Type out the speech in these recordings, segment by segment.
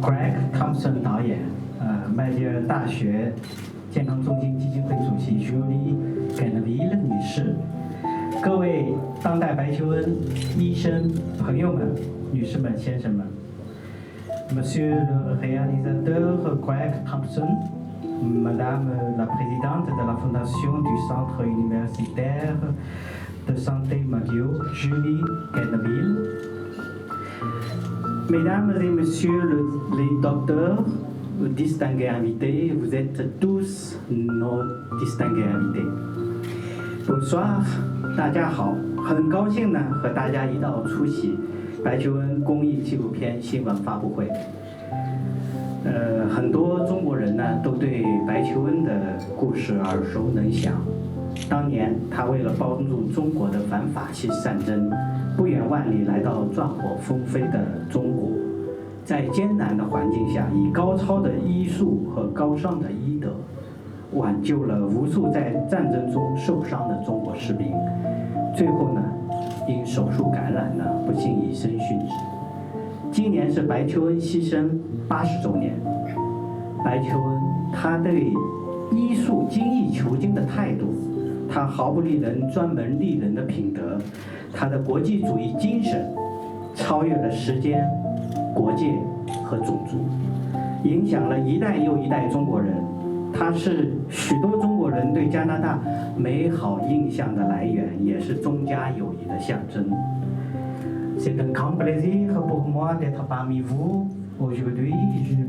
Greg Thompson 导演，麦吉尔大学健康中心基金会主席 Julie Ganville 女士，各位当代白求恩医生朋友们、女士们、先生们 ，Monsieur le réalisateur Greg Thompson。Madame la présidente de la fondation du Centre universitaire de santé McGill, Julie Ganville. Mesdames et messieurs les docteurs, distingués invités, vous êtes tous nos distingués invités. Bonsoir, 大家好，很高兴呢和大家一道出席白求恩公益纪录片新闻发布会。很多中国人呢都对白求恩的故事耳熟能详。当年他为了帮助中国的反法西斯战争，不远万里来到战火纷飞的中国，在艰难的环境下，以高超的医术和高尚的医德，挽救了无数在战争中受伤的中国士兵。最后呢，因手术感染呢，不幸以身殉职。今年是白求恩牺牲80周年。白求恩他对医术精益求精的态度，他毫不利人专门利人的品德，他的国际主义精神，超越了时间、国界和种族，影响了一代又一代中国人。他是许多中国人对加拿大美好印象的来源，也是中加友谊的象征。C'est un grand plaisir pour moi d'être parmi vous aujourd'hui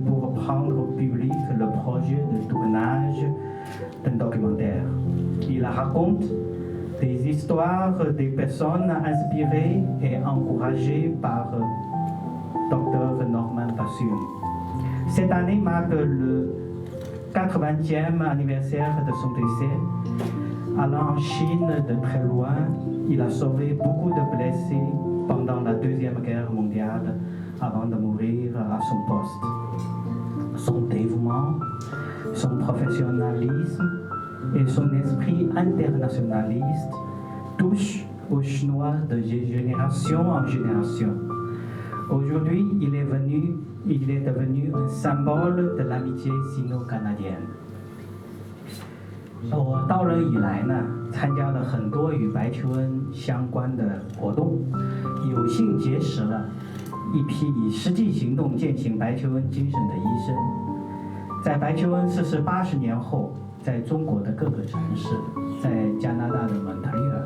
pour rendre au public le projet de tournage d'un documentaire. Il raconte des histoires des personnes inspirées et encouragées par Dr Norman Passion. Cette année marque le 80e anniversaire de son décès. Allant en Chine de très loin, il a sauvé beaucoup de blessés pendant la Deuxième Guerre mondiale avant de mourir à son poste. Son dévouement, son professionnalisme et son esprit internationaliste touchent aux Chinois de génération en génération. Aujourd'hui, il est devenu un symbole de l'amitié sino-canadienne. 我到任以来呢，参加了很多与白求恩相关的活动，有幸结识了一批以实际行动践行白求恩精神的医生。在白求恩逝世80年后，在中国的各个城市，在加拿大的蒙特利尔、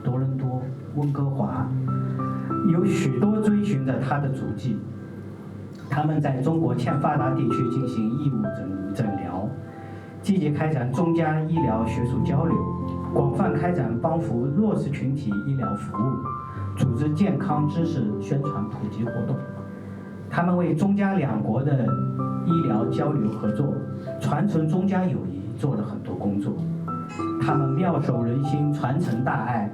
多伦多、温哥华，有许多追寻着他的足迹。他们在中国欠发达地区进行义务诊疗，积极开展中加医疗学术交流，广泛开展帮扶弱势群体医疗服务，组织健康知识宣传普及活动。他们为中加两国的医疗交流合作、传承中加友谊做了很多工作。他们妙手仁心，传承大爱。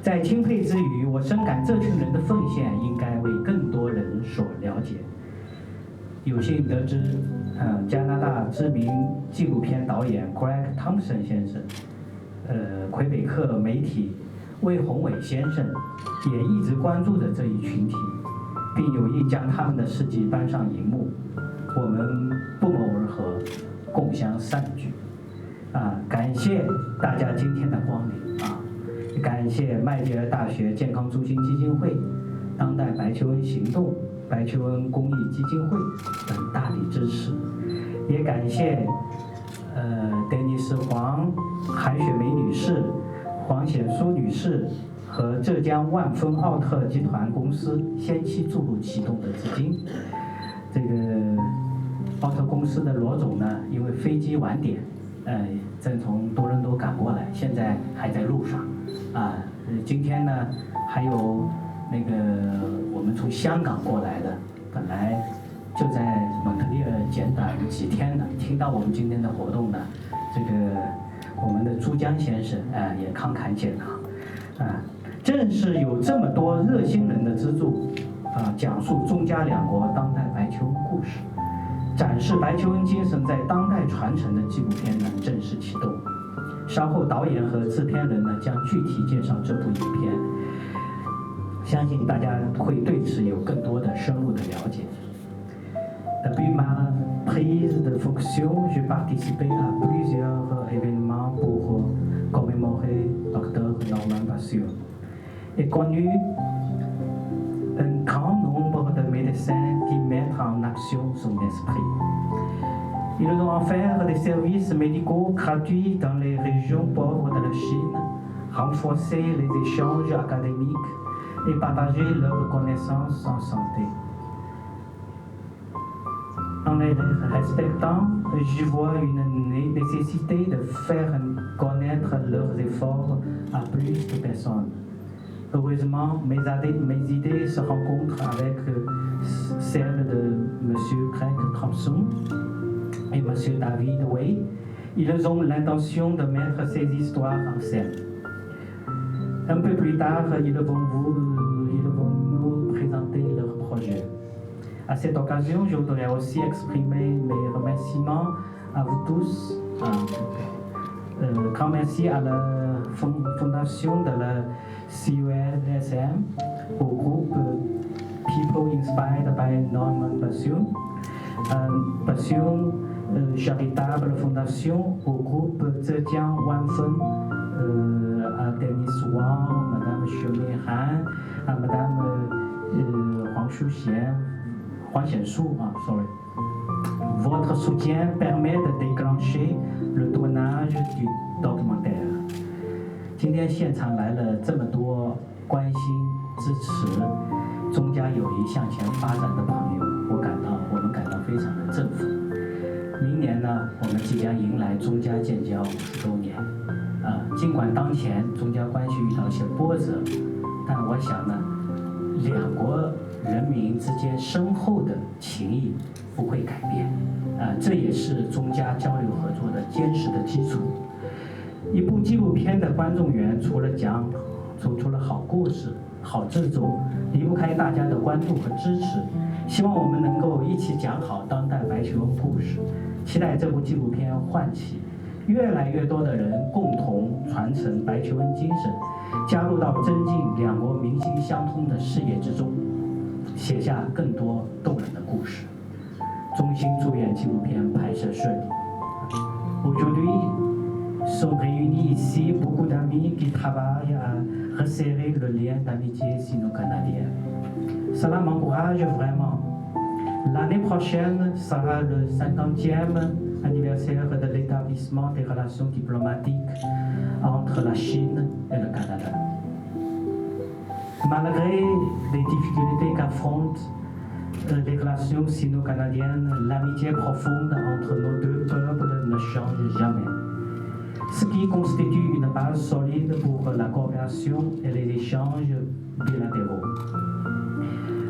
在钦佩之余，我深感这群人的奉献应该为更多人所了解。有幸得知，加拿大知名纪录片导演 Greg Thompson 先生，魁北克媒体魏宏伟先生也一直关注着这一群体，并有意将他们的事迹搬上荧幕。我们不谋而合，共襄善举。感谢大家今天的光临啊！感谢麦吉尔大学健康中心基金会、当代白求恩行动、白求恩公益基金会等大力支持，也感谢丹尼斯黄、韩雪梅女士、黄显淑女士和浙江万丰奥特集团公司先期注入启动的资金。这个奥特公司的罗总呢，因为飞机晚点，正从多伦多赶过来，现在还在路上。今天呢，还有那个我们从香港过来的，本来就在蒙特利尔简短几天的，听到我们今天的活动呢，这个我们的珠江先生也慷慨解囊，正是有这么多热心人的资助，讲述中加两国当代白求恩故事，展示白求恩精神在当代传承的纪录片呢正式启动。稍后导演和制片人呢将具体介绍这部影片，相信大家会对此有更多的深入的了解。Depuis ma prise de fonction, j'ai participé à plusieurs événements pour commémorer Dr Norman Bassur et connu un grand nombre de médecins qui mettent en action son esprit. Ils ont offert des services médicaux gratuits dans les régions pauvres de la Chine, renforcé les échanges académiques et partagé leurs connaissances en santé. En les respectant, je vois une nécessité de faire connaître leurs efforts à plus de personnes. Heureusement, mes idées se rencontrent avec celles de M. Craig Thompson et M. David Way. Ils ont l'intention de mettre ces histoires en scène. Un peu plus tard, ils vont nous présenter leur projet. À cette occasion, je voudrais aussi exprimer mes remerciements à vous tous. Grand merci à la fondation de la CUSM, au groupe People Inspired by Norman Bassur, Passion Charitable Fondation, au groupe Zhejiang Wanfen, à Denis Wang, Madame Chemin Han, à Madame Huang Xiansu, sorry. Votre soutien permet de déclencher le tournage du documentaire. 今天现场来了这么多关心、支持中加友谊向前发展的朋友，我们感到非常的振奋。明年呢，我们即将迎来中加建交50周年。尽管当前中加关系遇到一些波折，但我想呢，两国人民之间深厚的情谊不会改变。这也是中加交流合作的坚实的基础。一部纪录片的观众缘，除了好故事、好制作，离不开大家的关注和支持。希望我们能够一起讲好当代白求恩故事，期待这部纪录片唤起越来越多的人共同传承白求恩精神，加入到增进两国民心相通的事业之中，写下更多动人的故事。衷心祝愿纪录片拍摄顺利。Aujourd'hui sont réunis ici beaucoup d'amis qui travaillent à resserrer le lien d'amitié sino-canadien. Cela m'encourage vraiment. L'année prochaine sera le 50e anniversaire de l'établissement des relations diplomatiques entre la Chine et le Canada. Malgré les difficultés qu'affrontent les relations sino-canadiennes, l'amitié profonde entre nos deux peuples ne change jamais, ce qui constitue une base solide pour la coopération et les échanges bilatéraux.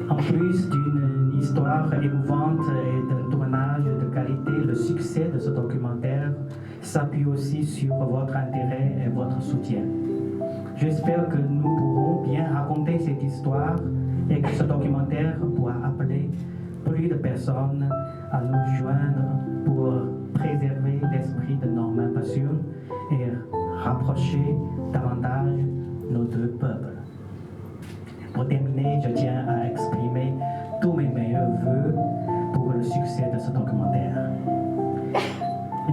En plus d'une histoire émouvante et d'un tournage de qualité, le succès de ce documentaire s'appuie aussi sur votre intérêt et votre soutien. J'espère que nous pourrons bien raconter cette histoire et que ce documentaire pourra appeler plus de personnes à nous joindre pour préserver l'esprit de Norman Bassur et rapprocher davantage nos deux peuples. Pour terminer, je tiens à exprimer tous mes meilleurs vœux pour le succès de ce documentaire.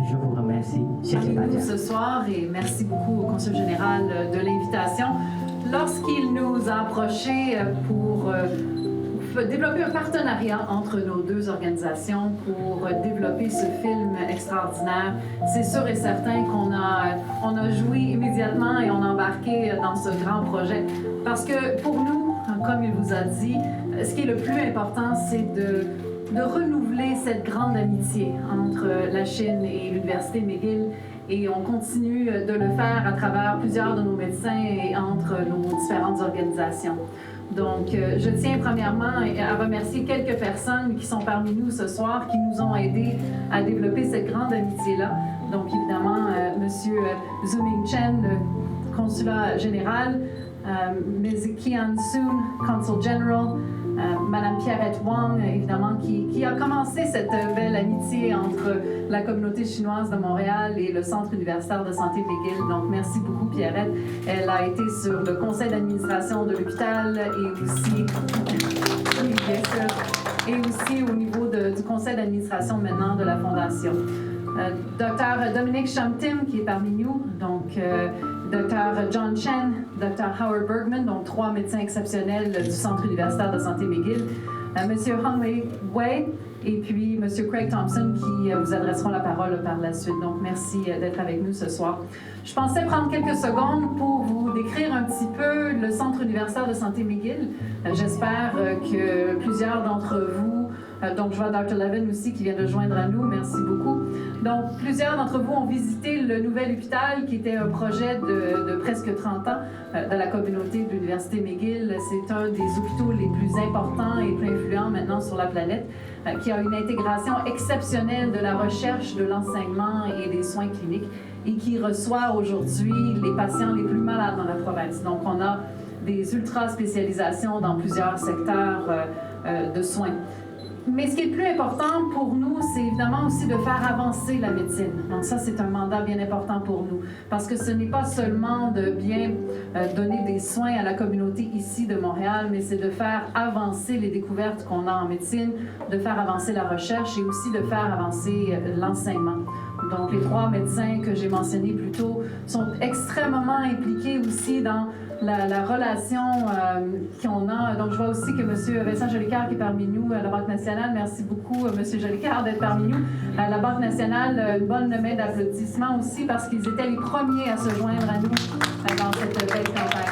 Je vous remercie. Avec nous ce soir et merci beaucoup au Consul général de l'invitation. Lorsqu'il nous a approchés pour développer un partenariat entre nos deux organisations pour développer ce film extraordinaire, c'est sûr et certain qu'on a joui immédiatement et on a embarqué dans ce grand projet. Parce que pour nous, comme il vous a dit, ce qui est le plus important, c'est de renouveler cette grande amitié entre la Chine et l'Université McGill. Et on continue de le faire à travers plusieurs de nos médecins et entre nos différentes organisations. Donc, je tiens premièrement à remercier quelques personnes qui sont parmi nous ce soir, qui nous ont aidés à développer cette grande amitié-là. Donc, évidemment, M. Zuming Chen, le consulat général, Ms. Kian Soon, consul general, Madame Pierrette Wang, évidemment, qui a commencé cette belle amitié entre la communauté chinoise de Montréal et le Centre universitaire de santé McGill. Donc, merci beaucoup, Pierrette. Elle a été sur le conseil d'administration de l'hôpital et aussi, oui, bien sûr, et aussi au niveau du conseil d'administration maintenant de la Fondation. Dr Dominique Chamtim qui est parmi nous, donc Dr John Chen, Dr Howard Bergman, donc 3 médecins exceptionnels du Centre universitaire de santé McGill, Monsieur Hong Wei et puis Monsieur Craig Thompson qui vous adresseront la parole par la suite. Donc merci d'être avec nous ce soir. Je pensais prendre quelques secondes pour vous décrire un petit peu le Centre universitaire de santé McGill. J'espère que plusieurs d'entre vous, donc je vois Dr Levin aussi qui vient de joindre à nous, merci beaucoup. Donc plusieurs d'entre vous ont visité le nouvel hôpital qui était un projet de presque 30 ans de la communauté de l'Université McGill. C'est un des hôpitaux les plus importants et plus influents maintenant sur la planète, qui a une intégration exceptionnelle de la recherche, de l'enseignement et des soins cliniques et qui reçoit aujourd'hui les patients les plus malades dans la province. Donc on a des ultra-spécialisations dans plusieurs secteurs de soins. Mais ce qui est le plus important pour nous, c'est évidemment aussi de faire avancer la médecine. Donc ça, c'est un mandat bien important pour nous, parce que ce n'est pas seulement de bien donner des soins à la communauté ici de Montréal, mais c'est de faire avancer les découvertes qu'on a en médecine, de faire avancer la recherche et aussi de faire avancer l'enseignement. Donc les 3 médecins que j'ai mentionnés plus tôt sont extrêmement impliqués aussi dans la relation qu'on a. Donc je vois aussi que M. Vincent Jolicoeur qui est parmi nous à la Banque nationale. Merci beaucoup M. Jolicoeur d'être parmi nous. À la Banque nationale, une bonne main d'applaudissements aussi parce qu'ils étaient les premiers à se joindre à nous dans cette belle campagne.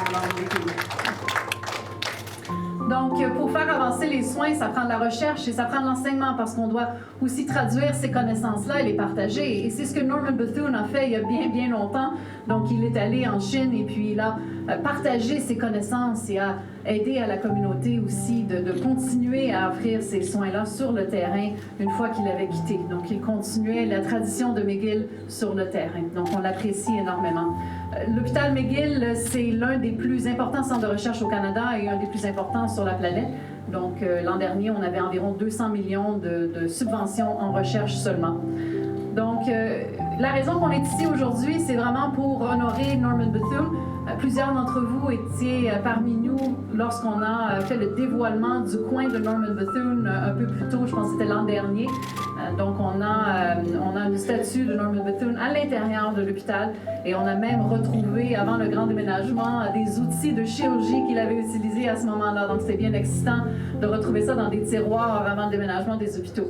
Donc, pour faire avancer les soins, ça prend de la recherche et ça prend de l'enseignement parce qu'on doit aussi traduire ces connaissances-là et les partager. Et c'est ce que Norman Bethune a fait il y a bien, bien longtemps. Donc, il est allé en Chine et puis il a partagé ses connaissances et a aidé à la communauté aussi de continuer à offrir ces soins-là sur le terrain une fois qu'il avait quitté. Donc, il continuait la tradition de McGill sur le terrain. Donc, on l'apprécie énormément. L'hôpital McGill, c'est l'un des plus importants centres de recherche au Canada et un des plus importants sur la planète. Donc, l'an dernier, on avait environ 200 millions de subventions en recherche seulement. Donc, la raison qu'on est ici aujourd'hui, c'est vraiment pour honorer Norman Bethune. Plusieurs d'entre vous étiez parmi nous lorsqu'on a fait le dévoilement du coin de Norman Bethune un peu plus tôt, je pense que c'était l'an dernier. Donc, on a une statue de Norman Bethune à l'intérieur de l'hôpital et on a même retrouvé, avant le grand déménagement, des outils de chirurgie qu'il avait utilisés à ce moment-là. Donc, c'est bien excitant de retrouver ça dans des tiroirs avant le déménagement des hôpitaux.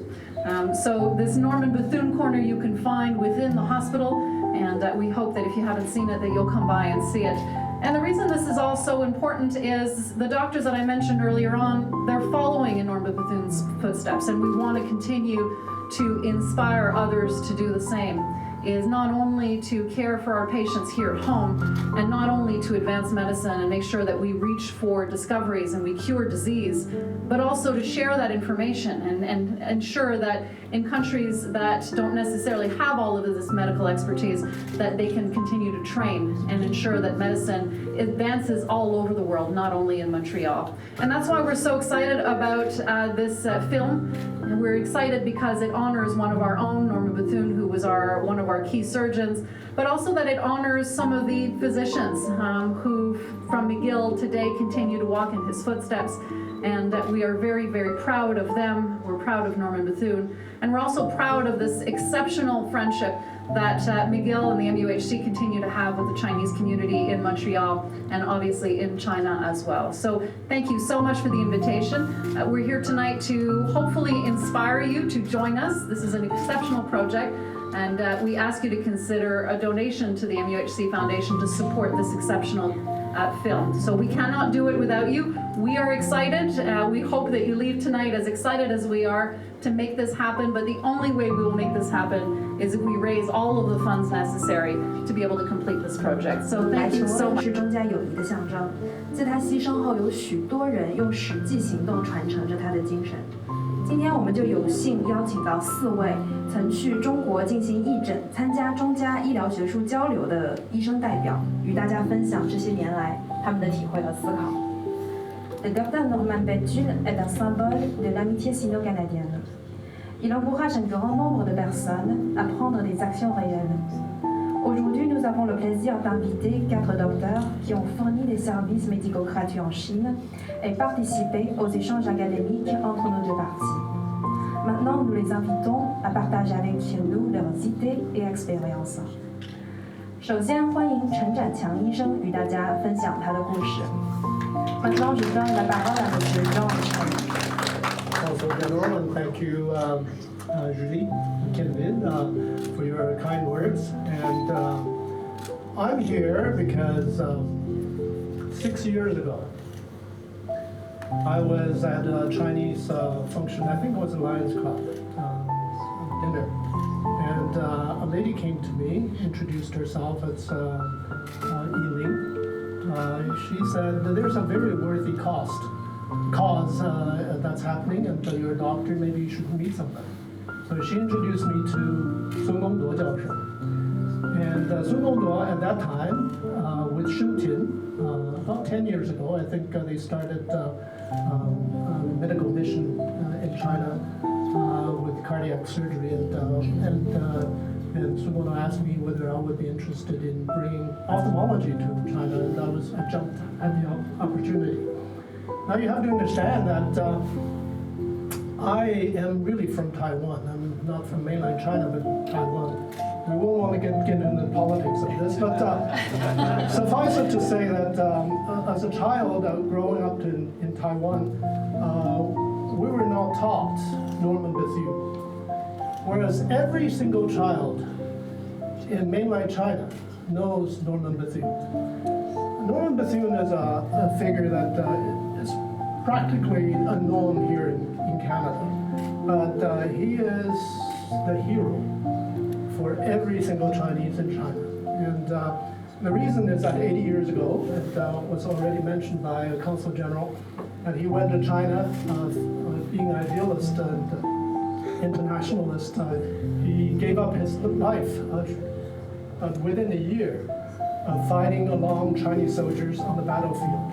So, this Norman Bethune corner you can find within the hospital, and we hope that if you haven't seen it, that you'll come by and see it. And the reason this is also important is the doctors that I mentioned earlier on, they're following in Norman Bethune's footsteps, and we want to continue to inspire others to do the same, is not only to care for our patients here at home, and not only to advance medicine and make sure that we reach for discoveries and we cure disease, but also to share that information and ensure that in countries that don't necessarily have all of this medical expertise, that they can continue to train and ensure that medicine advances all over the world, not only in Montreal. And that's why we're so excited about this film. And we're excited because it honors one of our own, Norman Bethune, who was one of our key surgeons, but also that it honors some of the physicians who, from McGill today, continue to walk in his footsteps, and that we are very, very proud of them. We're proud of Norman Bethune, and we're also proud of this exceptional friendship that McGill and the MUHC continue to have with the Chinese community in Montreal and obviously in China as well. So thank you so much for the invitation. We're here tonight to hopefully inspire you to join us. This is an exceptional project, and we ask you to consider a donation to the MUHC Foundation to support this exceptional film. So we cannot do it without you. We are excited. We hope that you leave tonight as excited as we are to make this happen, but the only way we will make this happen is if we raise all of the funds necessary to be able to complete this project. So thank you so much. 是中加友谊的象征，自他牺牲后，有许多人用实际行动传承着他的精神。今天我们就有幸邀请到4位曾去中国进行义诊、参加中加医疗学术交流的医生代表，与大家分享这些年来他们的体会和思考。Le Dr Norman Bethune est un symbole de l'amitié sino-canadienne. Il encourage un grand nombre de personnes à prendre des actions réelles. Aujourd'hui, nous nous avons le plaisir d'inviter 4 docteurs qui ont fourni des services médicaux gratuits en Chine et participé aux échanges académiques entre nos deux parties. Maintenant, nous les invitons à partager avec nous leurs idées et expériences. 首先，欢迎陈展强医生与大家分享他的故事。Maintenant, je donne la parole à Monsieur Jean Consul General, and thank you, Julie Kinvid, for your kind words. And I'm here because 6 years ago, I was at a Chinese function, I think it was a Lions Club dinner. And a lady came to me, introduced herself as Yiling. She said that there's a very worthy cause that's happening, and you're a doctor, maybe you should meet somebody. So she introduced me to Sun Gongduo 教授. And Sun Gongduo at that time, with Shuntian, about 10 years ago, I think they started medical mission in China with cardiac surgery, and Sun Gongduo asked me whether I would be interested in bringing ophthalmology to China, and I jumped at the opportunity. Now you have to understand that I am really from Taiwan. I'm not from mainland China, but Taiwan. We won't want to get into the politics of this, but suffice it to say that as a child growing up in Taiwan, we were not taught Norman Bethune. Whereas every single child in mainland China knows Norman Bethune. Norman Bethune is a figure that is practically unknown here in Canada, but he is the hero for every single Chinese in China. And the reason is that 80 years ago, it was already mentioned by a Consul General, that he went to China being an idealist and internationalist. He gave up his life within a year of fighting along Chinese soldiers on the battlefield.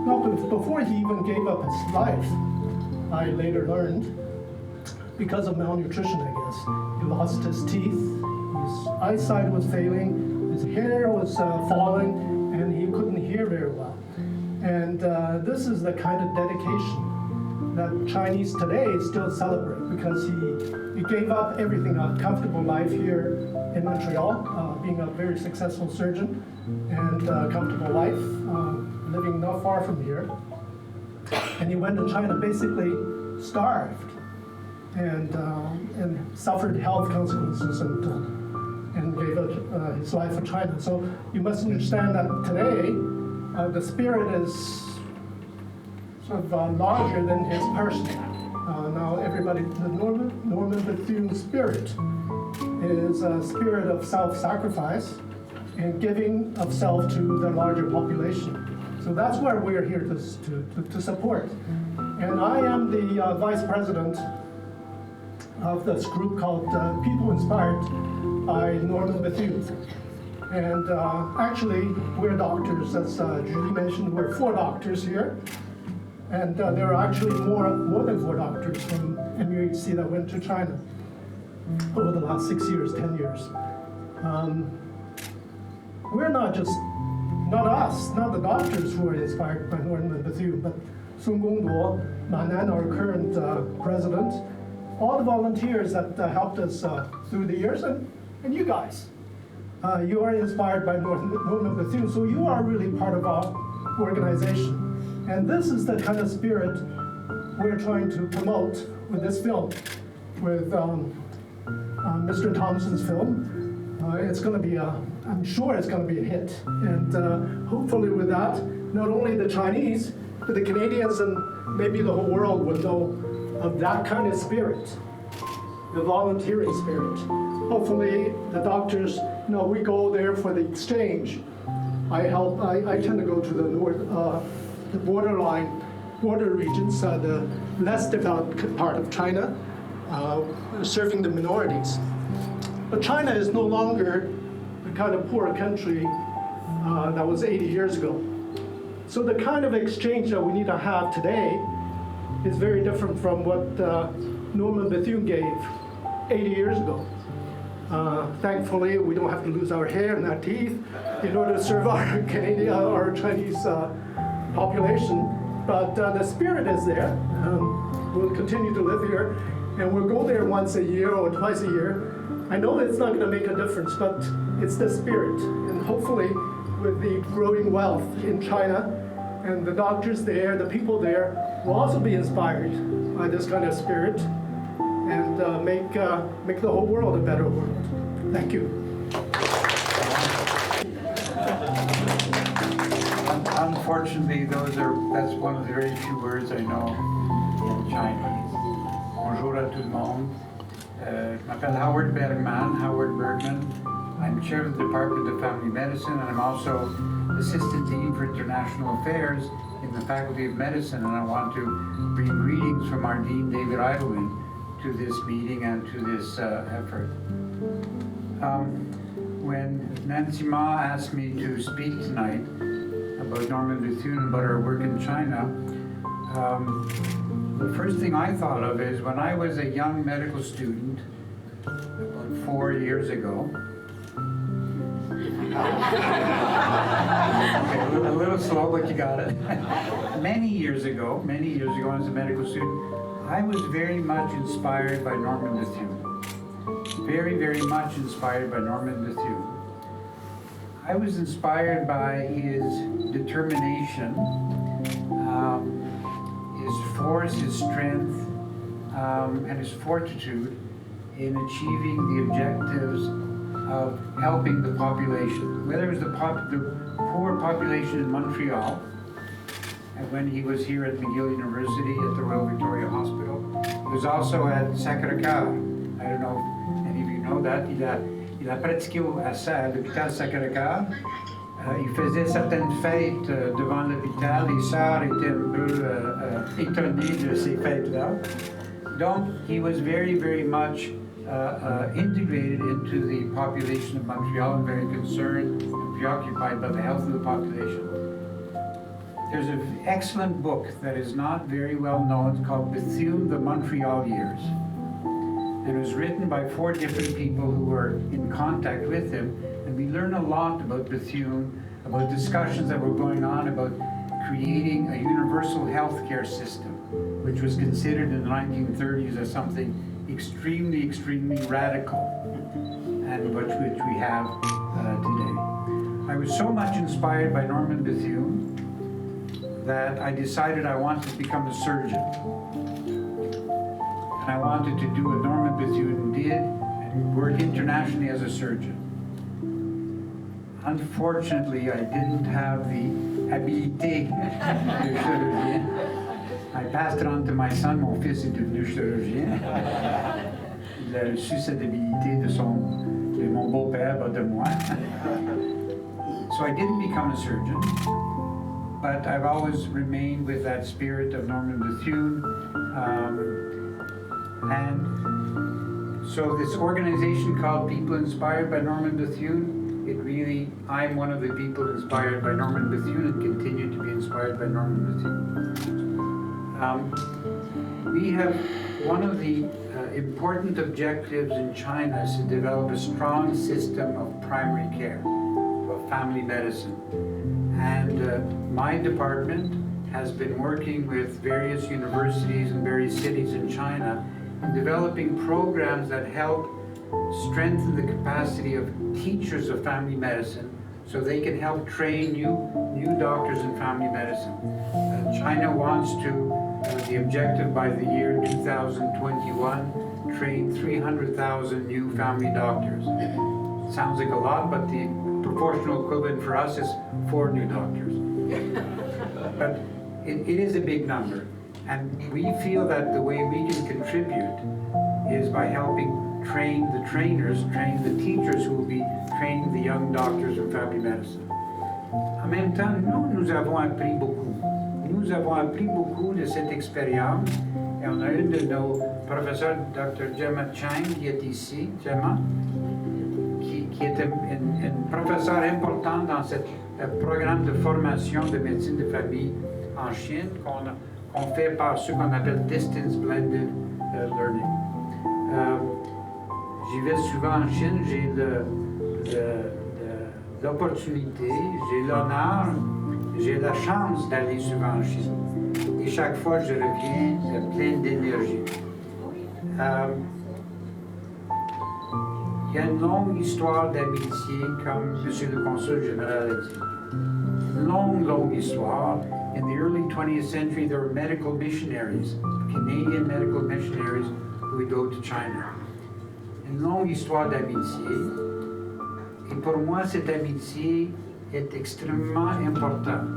Now, before he even gave up his life, I later learned, because of malnutrition, I guess, he lost his teeth, his eyesight was failing, his hair was falling, and he couldn't hear very well. And this is the kind of dedication that Chinese today still celebrate, because he gave up everything, a comfortable life here in Montreal, being a very successful surgeon, and a comfortable life, living not far from here. And he went to China basically starved and suffered health consequences and gave up his life for China. So you must understand that today the spirit is sort of larger than his person. Now everybody, the Norman Bethune spirit is a spirit of self-sacrifice and giving of self to the larger population. So that's where we're here to support. And I am the vice president of this group called People Inspired by Norman Bethune. And actually, we're doctors, as Julie mentioned, we're 4 doctors here. And there are actually more than 4 doctors from MUHC that went to China over the last 6 years, 10 years. We're not us, not the doctors who are inspired by Norman Bethune, but Sun Gongduo, Manan, our current president, all the volunteers that helped us through the years, and you guys. You are inspired by Norman Bethune, so you are really part of our organization. And this is the kind of spirit we're trying to promote with this film, with Mr. Thompson's film. It's going to be I'm sure it's going to be a hit. And hopefully with that, not only the Chinese, but the Canadians and maybe the whole world will know of that kind of spirit, the volunteering spirit. Hopefully the doctors know we go there for the exchange. I tend to go to the border regions, the less developed part of China, serving the minorities. But China is no longer the kind of poor country that was 80 years ago. So the kind of exchange that we need to have today is very different from what Norman Bethune gave 80 years ago. Thankfully, we don't have to lose our hair and our teeth in order to serve our Canadian or Chinese population. But the spirit is there. We'll continue to live here, and we'll go there once a year or twice a year. I know it's not going to make a difference, but it's the spirit. And hopefully, with the growing wealth in China, and the doctors there, the people there, will also be inspired by this kind of spirit and make the whole world a better world. Thank you. Unfortunately, that's one of the very few words I know in Chinese. Bonjour à tout le monde. Je m'appelle Howard Bergman. I'm chair of the Department of Family Medicine, and I'm also Assistant Dean for International Affairs in the Faculty of Medicine, and I want to bring greetings from our Dean, David Idlewind, to this meeting and to this effort. When Nancy Ma asked me to speak tonight about Norman Bethune and about our work in China, the first thing I thought of is when I was a young medical student about 4 years ago. Okay, a little slow, but you got it. Many years ago, as a medical student, I was very much inspired by Norman Bethune. Very, very much inspired by Norman Bethune. I was inspired by his determination, his force, his strength, and his fortitude in achieving the objectives of helping the population, whether it was the poor population in Montreal, and when he was here at McGill University at the Royal Victoria Hospital. He was also at Sacré-Cœur. I don't know if any of you know that. Il a pratiqué à l'hôpital Sacré-Cœur. Il faisait certaines fêtes devant l'hôpital. Les sœurs étaient un peu étonnées de ces fêtes-là. Donc, he was very, very much integrated into the population of Montreal and very concerned and preoccupied by the health of the population. There's an excellent book that is not very well known. It's called Bethune, the Montreal Years. And it was written by 4 different people who were in contact with him. And we learn a lot about Bethune, about discussions that were going on about creating a universal healthcare system, which was considered in the 1930s as something extremely, extremely radical, and which we have today. I was so much inspired by Norman Bethune that I decided I wanted to become a surgeon. And I wanted to do what Norman Bethune did and work internationally as a surgeon. Unfortunately, I didn't have the habilité de chirurgien. I passed it on to my son. Mon fils est devenu chirurgien. Il a reçu cette habilité de mon beau-père, pas de moi. So I didn't become a surgeon, but I've always remained with that spirit of Norman Bethune. And so this organization called People Inspired by Norman Bethune, I'm one of the people inspired by Norman Bethune and continue to be inspired by Norman Bethune. We have one of the important objectives in China is to develop a strong system of primary care, of family medicine. And my department has been working with various universities and various cities in China in developing programs that help strengthen the capacity of teachers of family medicine so they can help train new doctors in family medicine. China wants to, the objective by the year 2021, train 300,000 new family doctors. Sounds like a lot, but the proportional equivalent for us is 4 new doctors. But it is a big number. And we feel that the way we can contribute is by helping train the trainers, train the teachers who will be training the young doctors in family medicine. En même temps, nous avons appris beaucoup. Nous avons appris beaucoup de cette expérience. Et on a une de nos professeurs, Dr. Gemma Chang, qui est ici, Gemma, qui est un professeur important dans ce programme de formation de médecine de famille en Chine qu'on fait par ce qu'on appelle Distance Blended Learning. J'y vais souvent en Chine, j'ai l'opportunité, j'ai l'honneur, j'ai la chance d'aller souvent en Chine. Et chaque fois, je reviens plein d'énergie. Il y a une longue histoire d'amitié, comme M. le Consul général a dit. Une longue histoire. In the early 20th century, there were medical missionaries, Canadian medical missionaries, who would go to China. Une longue histoire d'amitié. Et pour moi, cette amitié est extrêmement importante.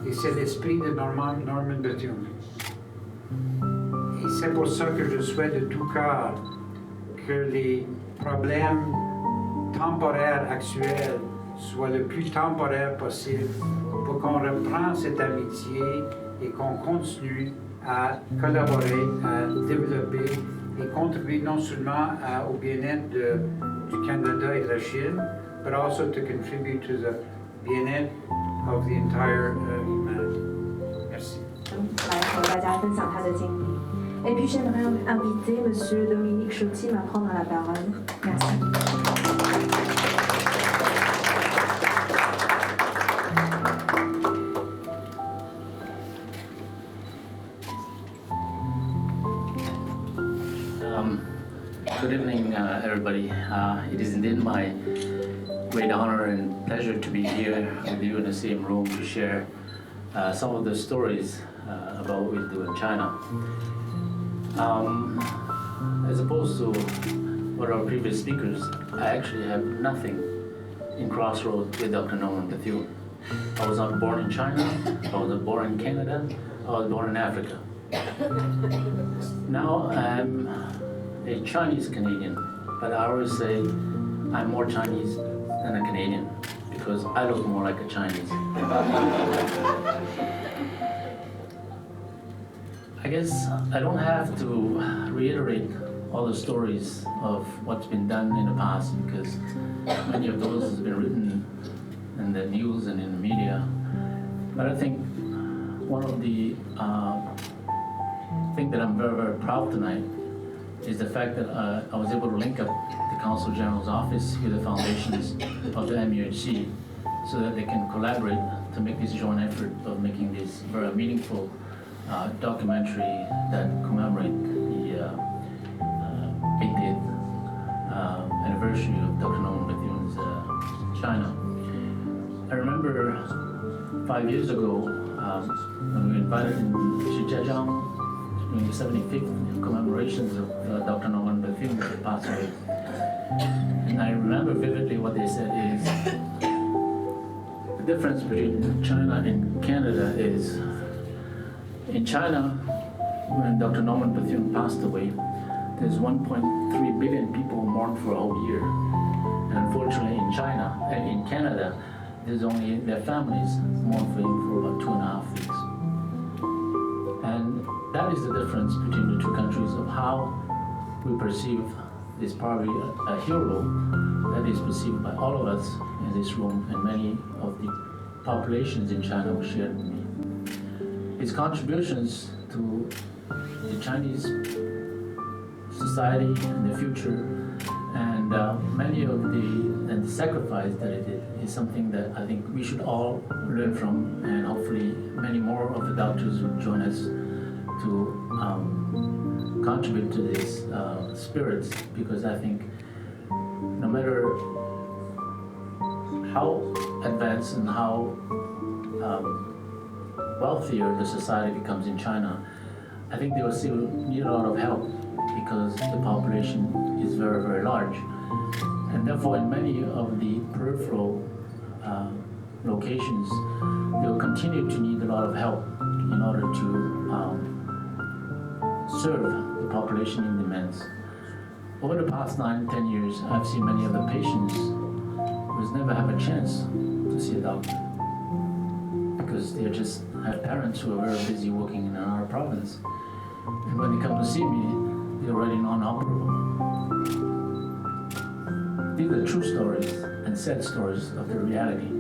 Et c'est l'esprit de Norman Bethune. Et c'est pour ça que je souhaite de tout cœur que les problèmes temporaires actuels soient le plus temporaires possible pour qu'on reprenne cette amitié et qu'on continue à collaborer, à développer et contribuer non seulement au bien-être du Canada et de la Chine, but also to contribute to the bien-être of the entire humanity. Merci. 来和大家分享他的经历。Et puis j'aimerais inviter Monsieur Dominique Choutim à prendre la parole. Merci. Good evening, everybody. It is indeed my great honor and pleasure to be here with you in the same room to share some of the stories about what we do in China. As opposed to what our previous speakers, I actually have nothing in crossroads with Dr. Norman Bethune. I was not born in China, I was not born in Canada, I was born in Africa. Now I'm a Chinese Canadian, but I always say I'm more Chinese than a Canadian because I look more like a Chinese. I guess I don't have to reiterate all the stories of what's been done in the past because many of those have been written in the news and in the media. But I think one of the things that I'm very, very proud tonight is the fact that I was able to link up the Consul General's office with the foundations of the MUHC so that they can collaborate to make this joint effort of making this very meaningful documentary that commemorate the 80th anniversary of Dr. Norman Bethune's China. I remember 5 years ago when we were invited in Shijiazhuang during the 75th commemorations of Dr. Norman Bethune who passed away. And I remember vividly what they said is the difference between China and Canada is in China, when Dr. Norman Bethune passed away, there's 1.3 billion people who mourn for a whole year. And unfortunately in China, and in Canada, there's only their families mourn for him for about 2.5 weeks. And that is the difference between the two countries of how we perceive this probably a hero that is perceived by all of us in this room and many of the populations in China who shared with me. His contributions to the Chinese society in the future and many of the sacrifice that he did is something that I think we should all learn from, and hopefully many more of the doctors will join us to contribute to this spirits, because I think no matter how advanced and how wealthier the society becomes in China, I think they will still need a lot of help because the population is very, very large. And therefore, in many of the peripheral locations, they will continue to need a lot of help in order to serve the population in demands. Over the past 9-10 years, I've seen many of the patients who never have a chance to see a doctor because they just have parents who are very busy working in another province. And when they come to see me, they're already non-operable. These are true stories and sad stories of the reality.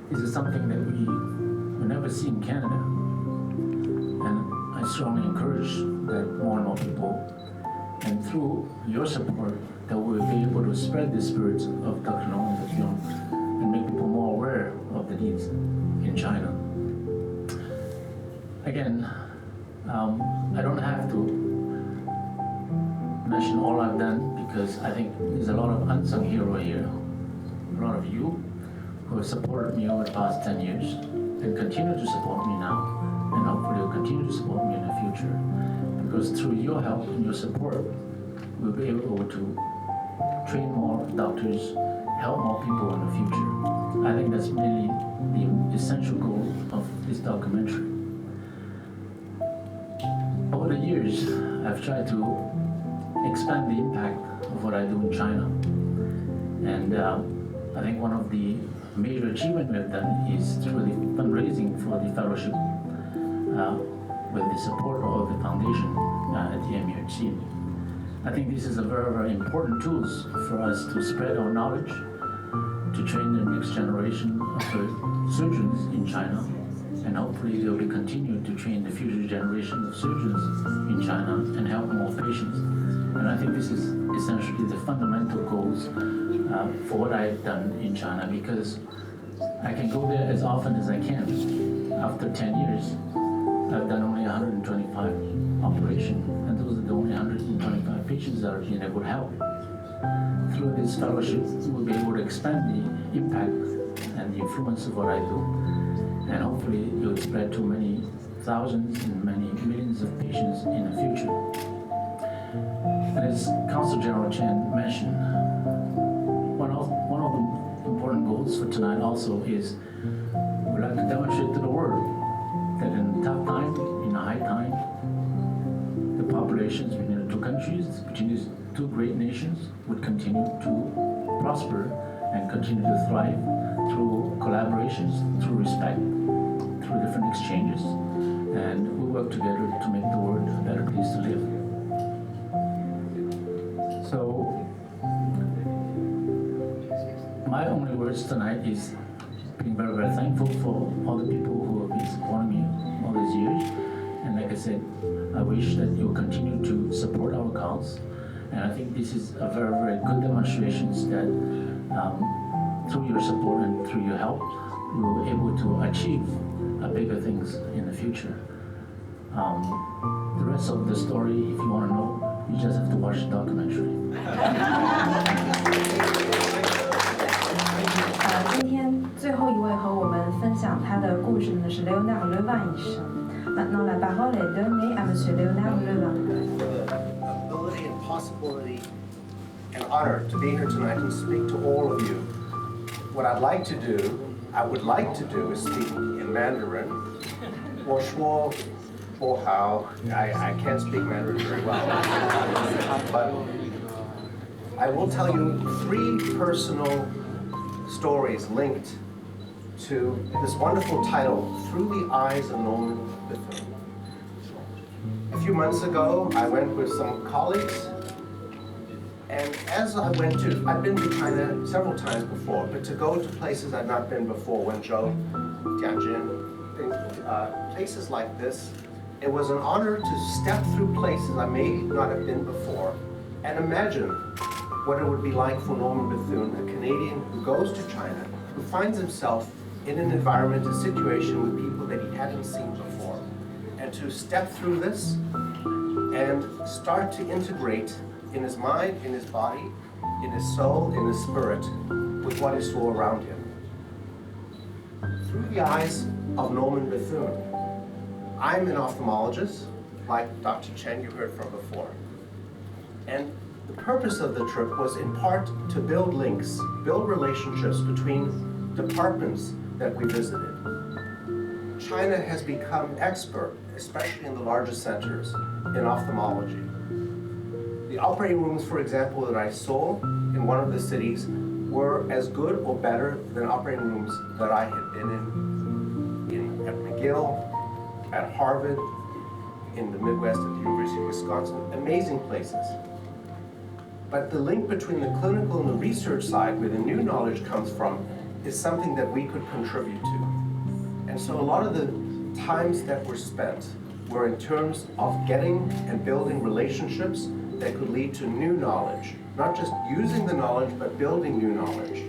This is something that we will never see in Canada. And I strongly encourage that more and more people And through your support, that we'll be able to spread the spirit of Dr. Norman Bethune and make people more aware of the needs in China. Again, I don't have to mention all I've done because I think there's a lot of unsung hero here. A lot of you who have supported me over the past 10 years and continue to support me now, and hopefully will continue to support me in the future. Because through your help and your support, we'll be able to train more doctors, help more people in the future. I think that's really the essential goal of this documentary. Over the years, I've tried to expand the impact of what I do in China. And I think one of the major achievements we've done is through the fundraising for the fellowship with the support of the foundation at the MUHC. I think this is a very, very important tool for us to spread our knowledge, to train the next generation of surgeons in China, and hopefully they'll be continued to train the future generation of surgeons in China and help more patients. And I think this is essentially the fundamental goals for what I've done in China, because I can go there as often as I can. After 10 years, I've done only 125 operations, and those are the only 125 patients that are in a good health. Through this fellowship, we'll be able to expand the impact and the influence of what I do, and hopefully it will spread to many thousands and many millions of patients in the future. And as Consul General Chen mentioned, one of the important goals for tonight also is we'd like to demonstrate to the world that in tough time, in high time, the populations between the two countries, between these two great nations, would continue to prosper and continue to thrive through collaborations, through respect, through different exchanges, and we work together to make the world a better place to live. So, my only words tonight is being very, very thankful for all the people who have been supporting me all these years. And like I said, I wish that you'll continue to support our cause. And I think this is a very, very good demonstration that through your support and through your help, we will be able to achieve bigger things in the future. The rest of the story, if you want to know, you just have to watch the documentary. 今天最后一位和我们分享他的故事的是 Léonard Levin 医生。Maintenant, la parole est donnée à Monsieur Léonard Levin. The ability and possibility and honor to be here tonight and speak to all of you. What I would like to do is speak in Mandarin. 我说不好, I can't speak Mandarin very well. But I will tell you 3 personal stories linked to this wonderful title, Through the Eyes of Norman Bethune. A few months ago, I went with some colleagues, and as I've been to China several times before, but to go to places I've not been before, Wenzhou, Tianjin, places like this, it was an honor to step through places I may not have been before and imagine what it would be like for Norman Bethune, a Canadian who goes to China, who finds himself in an environment, a situation with people that he hadn't seen before, and to step through this and start to integrate in his mind, in his body, in his soul, in his spirit, with what he saw around him. Through the eyes of Norman Bethune, I'm an ophthalmologist, like Dr. Chen you heard from before. And the purpose of the trip was in part to build links, build relationships between departments that we visited. China has become expert, especially in the largest centers, in ophthalmology. The operating rooms, for example, that I saw in one of the cities were as good or better than operating rooms that I had been in at McGill, at Harvard, in the Midwest at the University of Wisconsin. Amazing places. But the link between the clinical and the research side, where the new knowledge comes from, is something that we could contribute to. And so a lot of the times that were spent were in terms of getting and building relationships that could lead to new knowledge, not just using the knowledge, but building new knowledge.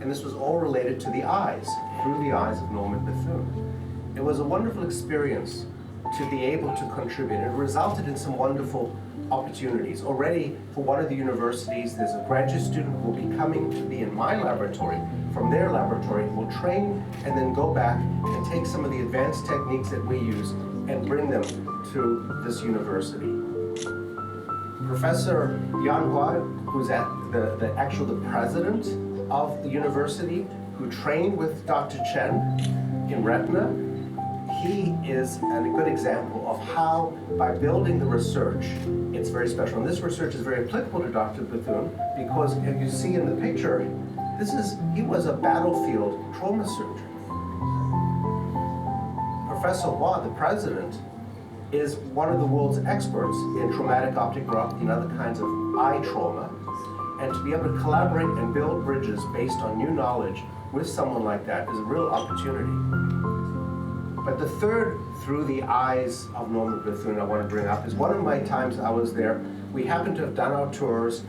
And this was all related to the eyes, through the eyes of Norman Bethune. It was a wonderful experience to be able to contribute. It resulted in some wonderful opportunities. Already for one of the universities, there's a graduate student who will be coming to be in my laboratory. From their laboratory, will train and then go back and take some of the advanced techniques that we use and bring them to this university. Professor Yan Hua, who's at the president of the university, who trained with Dr. Chen in retina, he is a good example of how, by building the research, it's very special. And this research is very applicable to Dr. Bethune because, if you see in the picture, he was a battlefield trauma surgeon. Professor Hua, the president, is one of the world's experts in traumatic optic neuropathy and other kinds of eye trauma. And to be able to collaborate and build bridges based on new knowledge with someone like that is a real opportunity. But the third through the eyes of Norman Bethune I want to bring up is one of my times I was there, we happened to have done our tours,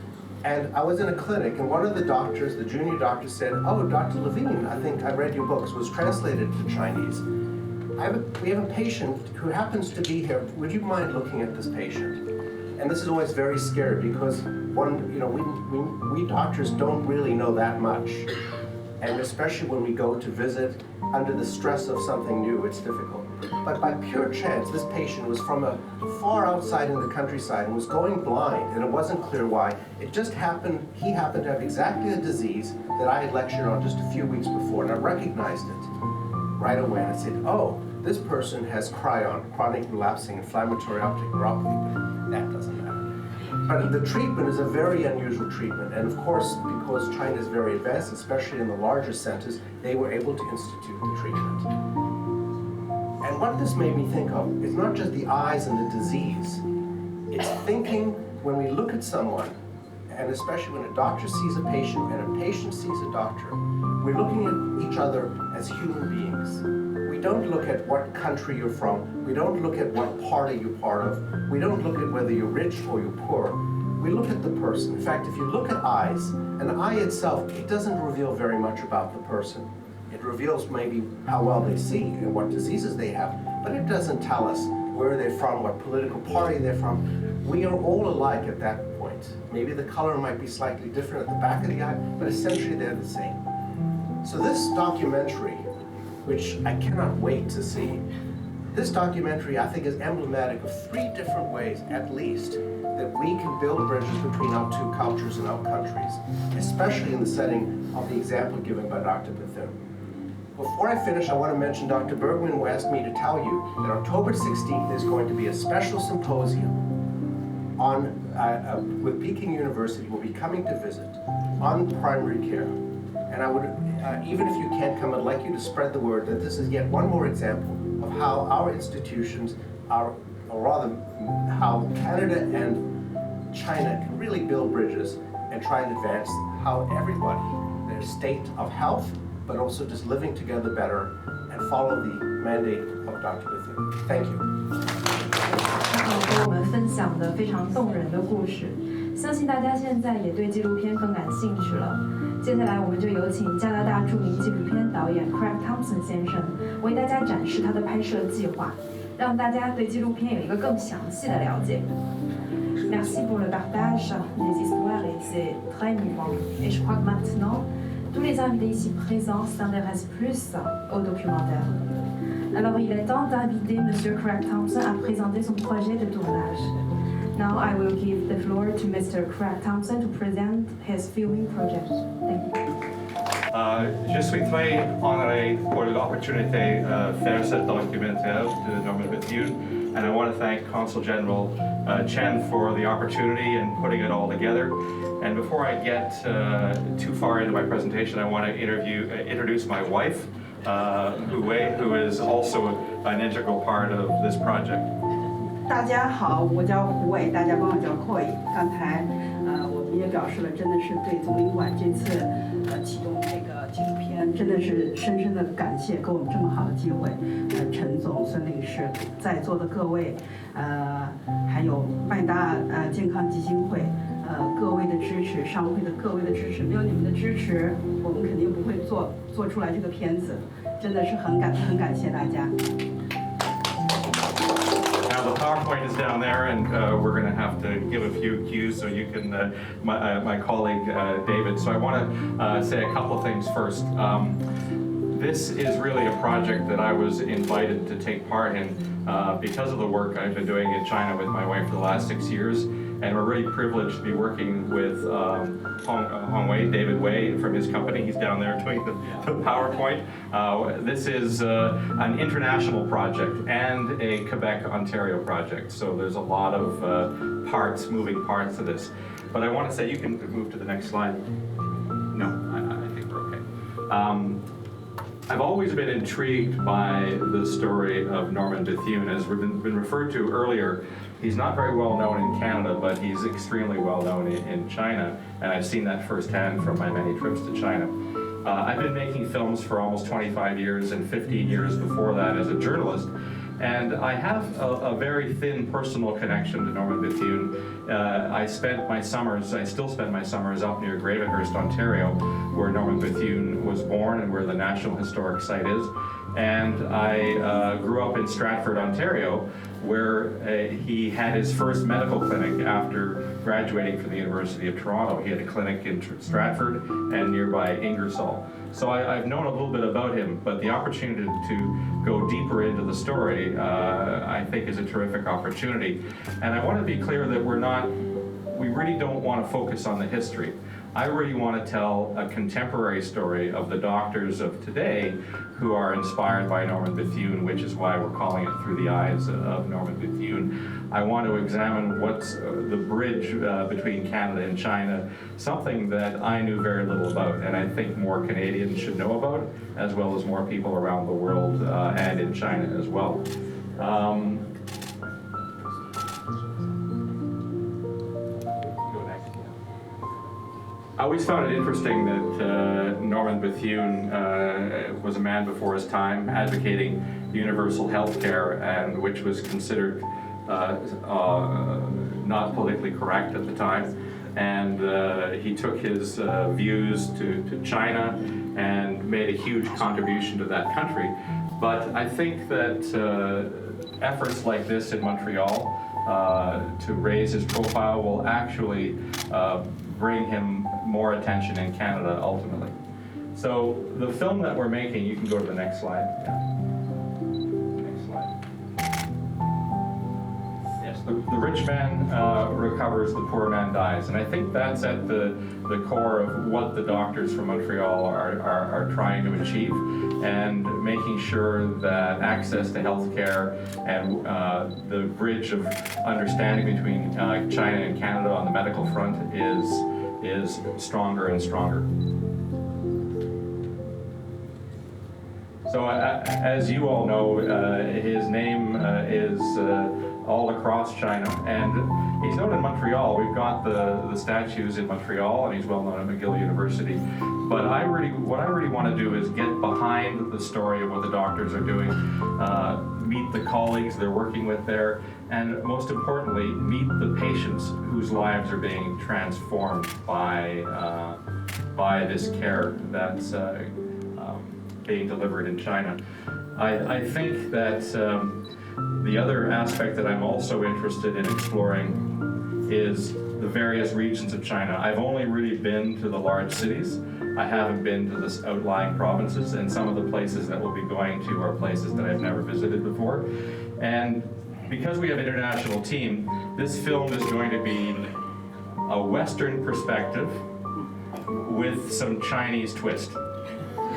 and I was in a clinic, and one of the doctors, the junior doctor, said, "Oh, Dr. Levine, I think I read your books," was translated to Chinese. We have a patient who happens to be here. Would you mind looking at this patient? And this is always very scary because we doctors don't really know that much. And especially when we go to visit under the stress of something new, it's difficult. But by pure chance, this patient was from a far outside in the countryside and was going blind, and it wasn't clear why. It just happened, he happened to have exactly the disease that I had lectured on just a few weeks before, and I recognized it right away. And I said, "Oh, this person has CRION, chronic relapsing inflammatory optic neuropathy," but that doesn't matter. But the treatment is a very unusual treatment, and of course, because China is very advanced, especially in the larger centers, they were able to institute the treatment. And what this made me think of is not just the eyes and the disease, it's thinking when we look at someone, and especially when a doctor sees a patient and a patient sees a doctor, we're looking at each other as human beings. We don't look at what country you're from. We don't look at what party you're part of. We don't look at whether you're rich or you're poor. We look at the person. In fact, if you look at eyes, an eye itself, it doesn't reveal very much about the person. It reveals maybe how well they see and what diseases they have, but it doesn't tell us where they're from, what political party they're from. We are all alike at that point. Maybe the color might be slightly different at the back of the eye, but essentially they're the same. So this documentary, which I cannot wait to see, this documentary I think is emblematic of 3 different ways, at least, that we can build bridges between our 2 cultures and our countries, especially in the setting of the example given by Dr. Bethune. Before I finish, I want to mention Dr. Bergman, who asked me to tell you that October 16th is going to be a special symposium with Peking University. Will be coming to visit on primary care. And I would, even if you can't come, I'd like you to spread the word that this is yet one more example of how our institutions are, or rather, how Canada and China can really build bridges and try and advance how everybody, their state of health, but also just living together better and follow the mandate of Dr. Bethune. Thank you. 和我们分享的非常动人的故事，相信大家现在也对纪录片更感兴趣了。接下来我们就有请加拿大著名纪录片导演 Craig Thompson 先生为大家展示他的拍摄计划，让大家对纪录片有一个更详细的了解。Merci pour le partage des histoires et c'est très émouvant. Et je crois que maintenant, tous les invités ici présents s'intéressent plus au documentaire. Alors il est temps d'inviter M. Craig Thompson à présenter son projet de tournage. Now I will give the floor to Mr. Craig Thompson to present his filming project. Thank you. Je suis très honoré pour l'opportunité de faire ce documentaire de Norman Bethune, and I want to thank Consul General Chen for the opportunity and putting it all together. And before I get too far into my presentation, I want to introduce my wife, Hu Wei, who is also an integral part of this project. 大家好，我叫胡伟，大家管我叫 Koi。刚才我们也表示了，真的是对总领馆这次启动这个纪录片真的是深深的感谢给我们这么好的机会，陈总、孙领事，在座的各位，还有麦大健康基金会，各位的支持，商会的各位的支持，没有你们的支持，我们肯定不会做出来这个片子，真的是很感谢大家。Now the PowerPoint is down there, and we're going to have to give a few cues so you can, my colleague David. So I want to say a couple of things first. This is really a project that I was invited to take part in because of the work I've been doing in China with my wife for the last 6 years. And we're really privileged to be working with Hong Wei, David Wei from his company. He's down there doing the PowerPoint. This is an international project and a Quebec, Ontario project. So there's a lot of moving parts to this. But I want to say, you can move to the next slide. No, I think we're okay. I've always been intrigued by the story of Norman Bethune. As been referred to earlier, he's not very well known in Canada, but he's extremely well known in China, and I've seen that firsthand from my many trips to China. I've been making films for almost 25 years and 15 years before that as a journalist, and I have a very thin personal connection to Norman Bethune. I still spend my summers up near Gravenhurst, Ontario, where Norman Bethune was born and where the National Historic Site is. And I grew up in Stratford, Ontario, where he had his first medical clinic after graduating from the University of Toronto. He had a clinic in Stratford and nearby Ingersoll. So I've known a little bit about him, but the opportunity to go deeper into the story, I think, is a terrific opportunity. And I want to be clear that we really don't want to focus on the history. I really want to tell a contemporary story of the doctors of today who are inspired by Norman Bethune, which is why we're calling it Through the Eyes of Norman Bethune. I want to examine what's the bridge between Canada and China, something that I knew very little about, and I think more Canadians should know about, as well as more people around the world and in China as well. I always found it interesting that Norman Bethune was a man before his time, advocating universal health care, and which was considered not politically correct at the time. And he took his views to China and made a huge contribution to that country. But I think that efforts like this in Montreal to raise his profile will actually bring him more attention in Canada ultimately. So the film that we're making, you can go to the next slide. Yeah. Next slide. Yes, the rich man recovers, the poor man dies. And I think that's at the core of what the doctors from Montreal are trying to achieve, and making sure that access to health care and the bridge of understanding between China and Canada on the medical front is stronger and stronger. So as you all know, his name is all across China, and he's known in Montreal. We've got the statues in Montreal, and he's well known at McGill University. But what I really want to do is get behind the story of what the doctors are doing, meet the colleagues they're working with there, and most importantly, meet the patients whose lives are being transformed by this care that's being delivered in China. I think that the other aspect that I'm also interested in exploring is the various regions of China. I've only really been to the large cities. I haven't been to the outlying provinces, and some of the places that we'll be going to are places that I've never visited before. And because we have an international team, this film is going to be a Western perspective with some Chinese twist.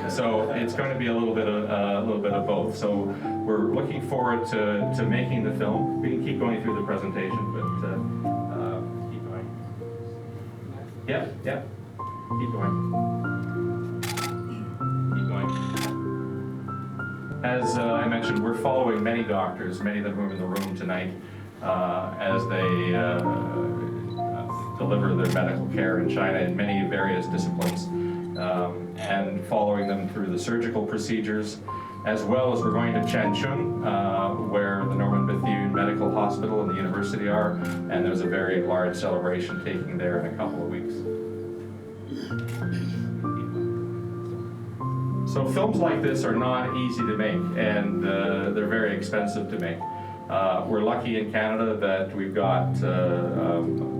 So it's going to be a little bit of both. So we're looking forward to making the film. We can keep going through the presentation, but keep going. Yep. Keep going. Keep going. As I mentioned, we're following many doctors, many of them who are in the room tonight, as they deliver their medical care in China in many various disciplines. and following them through the surgical procedures, as well as we're going to Changchun, where the Norman Bethune Medical Hospital and the university are, and there's a very large celebration taking there in a couple of weeks. So films like this are not easy to make, and they're very expensive to make. We're lucky in Canada that we've got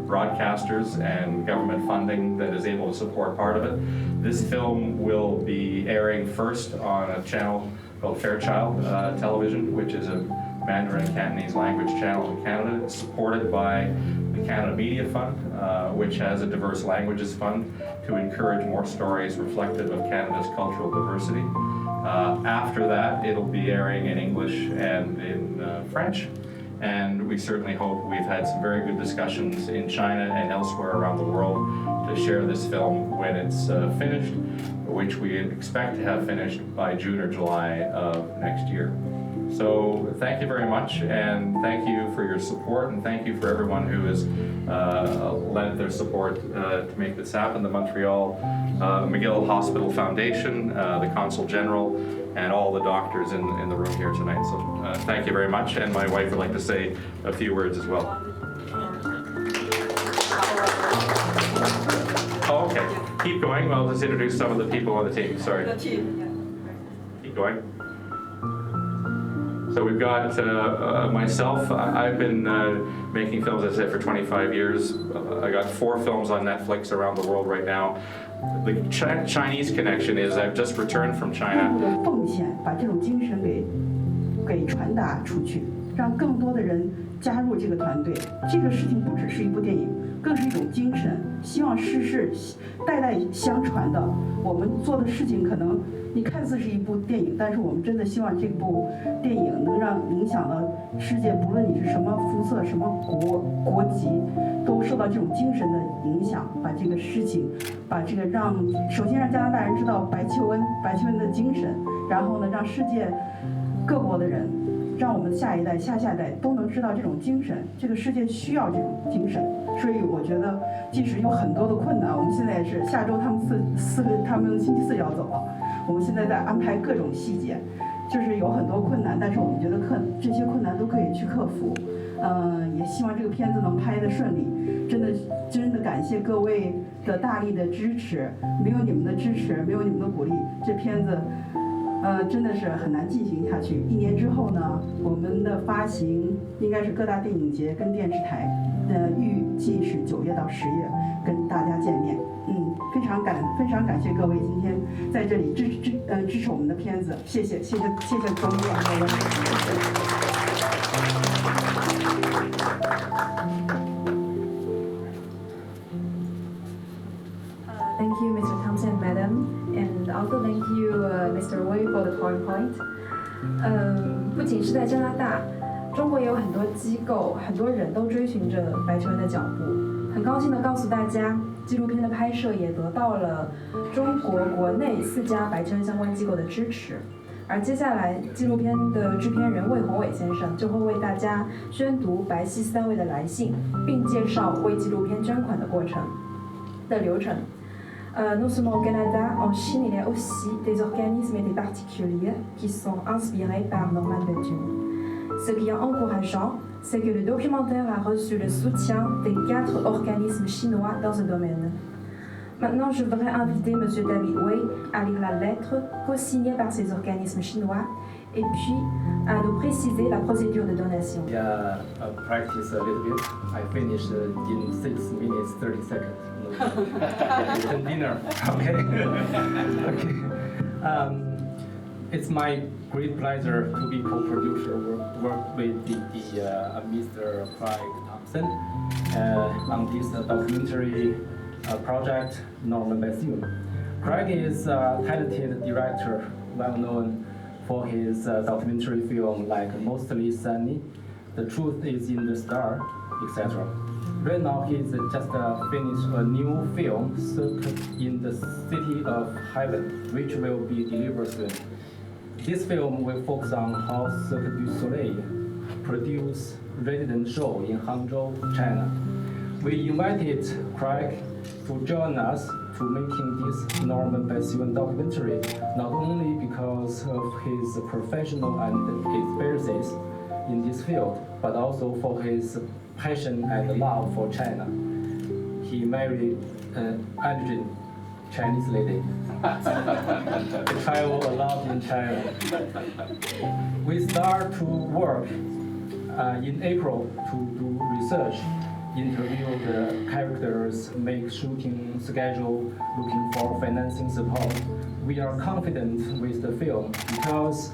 broadcasters and government funding that is able to support part of it. This film will be airing first on a channel called Fairchild Television, which is a Mandarin Cantonese language channel in Canada. It's supported by the Canada Media Fund, which has a diverse languages fund to encourage more stories reflective of Canada's cultural diversity. After that, it'll be airing in English and in French. And we certainly hope, we've had some very good discussions in China and elsewhere around the world to share this film when it's finished, which we expect to have finished by June or July of next year. So thank you very much, and thank you for your support, and thank you for everyone who has lent their support to make this happen. The Montreal McGill Hospital Foundation, the Consul General, and all the doctors in the room here tonight. So thank you very much, and my wife would like to say a few words as well. Oh, okay, keep going. Well, let's introduce some of the people on the team. Sorry. Keep going. So we've got myself. I've been making films, as I said, for 25 years. I got 4 films on Netflix around the world right now. The Chinese connection is I've just returned from China. 奉献，把这种精神给传达出去，让更多的人加入这个团队。这个事情不只是一部电影，更是一种精神，希望世代代相传的。我们做的事情可能你看似是一部电影，但是我们真的希望这部电影能让影响到世界，不论你是什么肤色、什么国籍，都受到这种精神的影响。把这个事情，把这个首先让加拿大人知道白求恩的精神，然后呢，让世界各国的人，让我们下一代、下一代都能知道这种精神。这个世界需要这种精神，所以我觉得，即使有很多的困难，我们现在是下周他们星期4要走了。我们现在在安排各种细节，就是有很多困难，但是我们觉得这些困难都可以去克服。也希望这个片子能拍得顺利。真的感谢各位的大力的支持，没有你们的支持，没有你们的鼓励，这片子真的是很难进行下去。1年之后呢，我们的发行应该是各大电影节跟电视台，预计是9月到10月跟大家见面。非常感谢各位今天在这里支持我们的片子，谢谢各位。Thank you, Mr. Thompson, Madam, and also thank you, Mr. Wei, for the PowerPoint. 不仅是在加拿大，中国也有很多机构、很多人都追寻着白求恩的脚步。很高兴地告诉大家，纪录片的拍摄也得到了中国国内4家白求恩相关机构的支持。而接下来，纪录片的制片人魏宏伟先生就会为大家宣读白系3位的来信，并介绍为纪录片捐款的流程。Non seulement au Canada, en Chine, il y a aussi des organismes et des particuliers qui sont inspirés par Norman Bethune. Ce qui est encourageant, c'est que le documentaire a reçu le soutien des 4 organismes chinois dans ce domaine. Maintenant, je voudrais inviter M. David Wei à lire la lettre co-signée par ces organismes chinois et puis à nous préciser la procédure de donation. Yeah, practice a little bit. I finished in 6 minutes 30 seconds. Eaten dinner. Okay. Okay. It's my great pleasure to be co-producer, work with Mr. Craig Thompson on this documentary project, Norman Bethune. Craig is a talented director, well known for his documentary film like Mostly Sunny, The Truth is in the Star, etc. Right now he's just finished a new film, Circuit in the City of Heaven, which will be delivered soon. This film will focus on how Cirque du Soleil produce resident show in Hangzhou, China. We invited Craig to join us to making this Norman Basile documentary, not only because of his professional and experiences in this field, but also for his passion and love for China. He married an elegant Chinese lady. He traveled a lot in China. We start to work in April to do research, interview the characters, make shooting schedule, looking for financing support. We are confident with the film because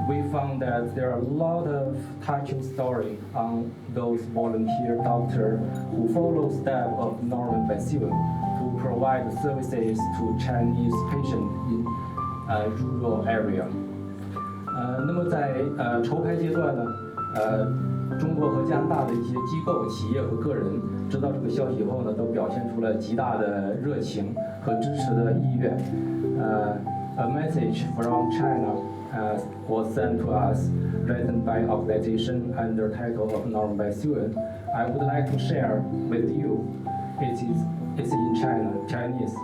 we found that there are a lot of touching stories on those volunteer doctors who follow steps of Norman Basile to provide services to Chinese patients in rural area. 那么在筹拍阶段呢，中国和加拿大的一些机构、企业和个人知道这个消息以后呢，都表现出了极大的热情和支持的意愿。A message from China was sent to us, written by organization under title of Norman Basile. I would like to share with you. It's in Chinese.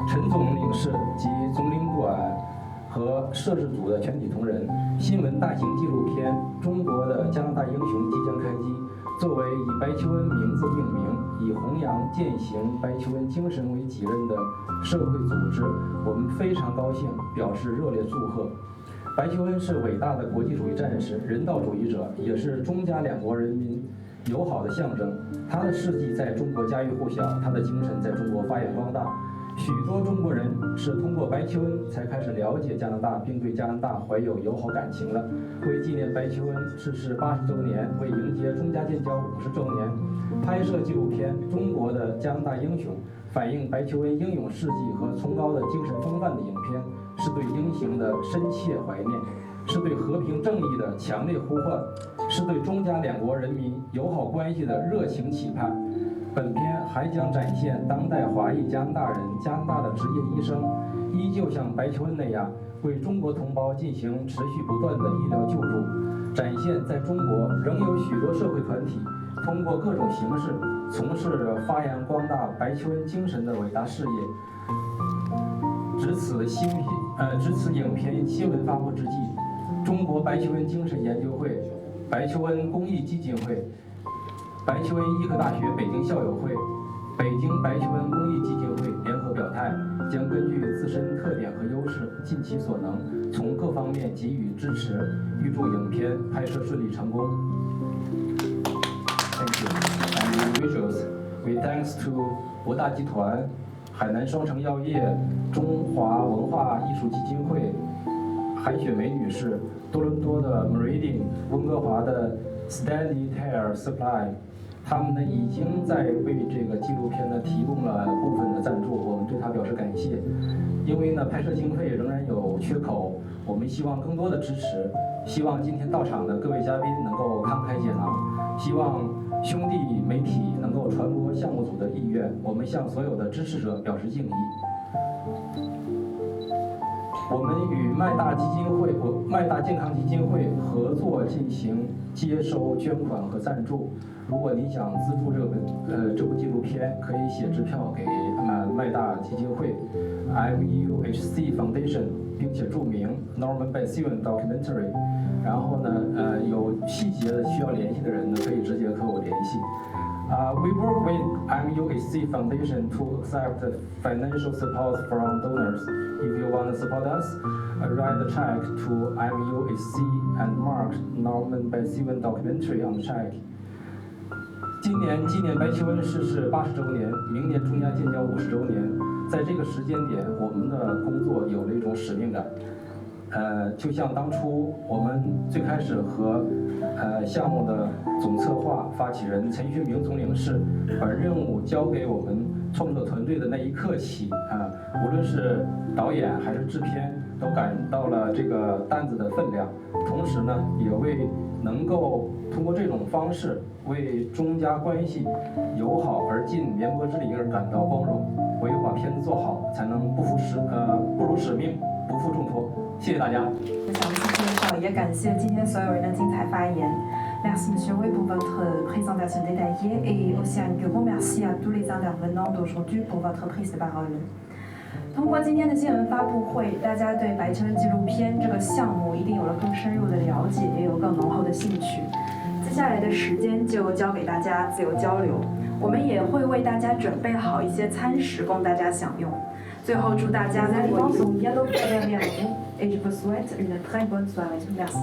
陈总领事及总领馆和摄制组的全体同仁，新闻大型纪录片《中国的加拿大英雄》即将开机。作为以白求恩名字命名、以弘扬践行白求恩精神为己任的社会组织，我们非常高兴，表示热烈祝贺。白求恩是伟大的国际主义战士、人道主义者，也是中加两国人民友好的象征。他的事迹在中国家喻户晓，他的精神在中国发扬光大。许多中国人是通过白求恩才开始了解加拿大，并对加拿大怀有友好感情的。为纪念白求恩逝世80周年，为迎接中加建交50周年，拍摄纪录片《中国的加拿大英雄》，反映白求恩英勇事迹和崇高的精神风范的影片，是对英雄的深切怀念，是对和平正义的强烈呼唤，是对中加两国人民友好关系的热情期盼。本片还将展现当代华裔加拿大人、加拿大的职业医生，依旧像白求恩那样为中国同胞进行持续不断的医疗救助，展现在中国仍有许多社会团体通过各种形式从事着发扬光大白求恩精神的伟大事业。值此影片新闻发布之际，中国白求恩精神研究会、白求恩公益基金会、白求恩医科大学北京校友会、北京白求恩公益基金会联合表态，将根据自身特点和优势，尽其所能，从各方面给予支持，预祝影片拍摄顺利成功。Thank you. And individuals, we thanks to 博大集团、海南双城药业、中华文化艺术基金会、韩雪梅女士、多伦多的 Meridian、温哥华的 Steady Tire Supply。他们呢已经在为这个纪录片呢提供了部分的赞助，我们对他表示感谢。因为呢拍摄经费仍然有缺口，我们希望更多的支持，希望今天到场的各位嘉宾能够慷慨解囊，希望兄弟媒体能够传播项目组的意愿，我们向所有的支持者表示敬意。我们与麦大健康基金会合作进行接收捐款和赞助。如果您想资助这部纪录片，可以写支票给麦大基金会 MUHC Foundation， 并且注明 Norman Basile Documentary。然后呢，有细节的需要联系的人呢，可以直接和我联系。We work with MUHC Foundation to accept financial support from donors. If you want to support us, write the check to MUHC and mark Norman Basile Documentary on the check. 今年纪念白求恩逝世80周年，明年中加建交50周年。在这个时间点，我们的工作有了一种使命感。就像当初我们最开始和项目的总策划发起人陈学明总领事把任务交给我们创作团队的那一刻起，无论是导演还是制片，都感到了这个担子的分量。同时呢，也为能够通过这种方式为中加关系友好而尽绵薄之力而感到光荣。唯有把片子做好，才能不辱使命，不负重托。谢谢大家。详细介绍，也感谢今天所有人的精彩发言。Merci, Monsieur, pour votre présentation. informations détaillées et aussi un grand merci à tous les intervenants d'aujourd'hui pour votre prise de parole. 通过今天的新闻发布会，大家对白求恩纪录片这个项目一定有了更深入的了解，也有更浓厚的兴趣。接下来的时间就交给大家自由交流，我们也会为大家准备好一些餐食供大家享用。最后祝大家在我们 et je vous souhaite une très bonne soirée. Merci.